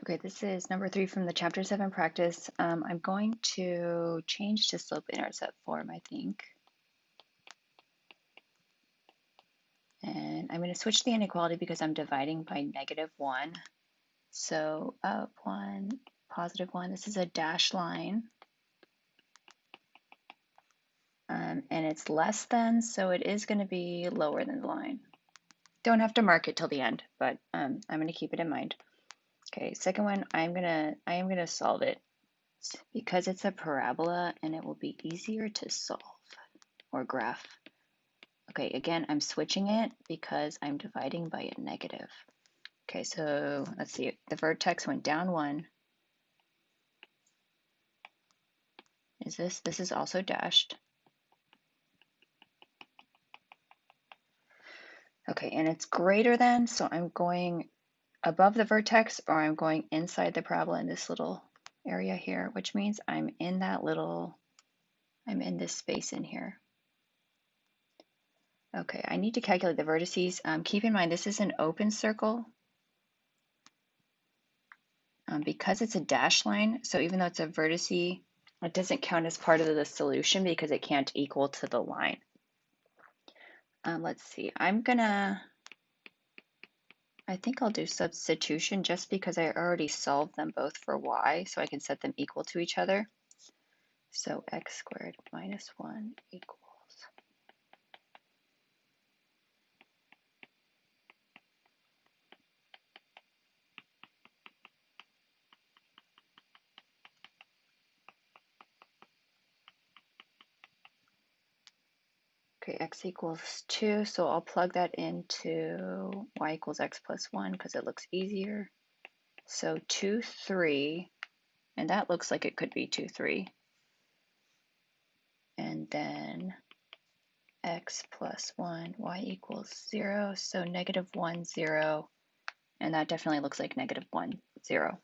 Okay, this is number 3 from the Chapter 7 practice. I'm going to change to slope-intercept form, I think. And I'm going to switch the inequality because I'm dividing by -1. So up 1, +1. This is a dashed line. And it's less than, so it is going to be lower than the line. Don't have to mark it till the end, but I'm going to keep it in mind. Okay, second one, I am gonna solve it because it's a parabola and it will be easier to solve or graph. Okay, again, I'm switching it because I'm dividing by a negative. Okay, so let's see, the vertex went down 1. Is this? This is also dashed. Okay, and it's greater than, so I'm going above the vertex or I'm going inside the parabola in this little area here, which means I'm in that little, I'm in this space in here. Okay, I need to calculate the vertices. Keep in mind this is an open circle because it's a dashed line. So even though it's a vertice, it doesn't count as part of the solution because it can't equal to the line. Let's see, I think I'll do substitution just because I already solved them both for y, so I can set them equal to each other. So x squared minus 1 equals. Okay, x equals 2, so I'll plug that into y equals x plus 1 because it looks easier. So 2, 3, and that looks like it could be 2, 3. And then x plus 1, y equals 0, so -1, 0, and that definitely looks like -1, 0.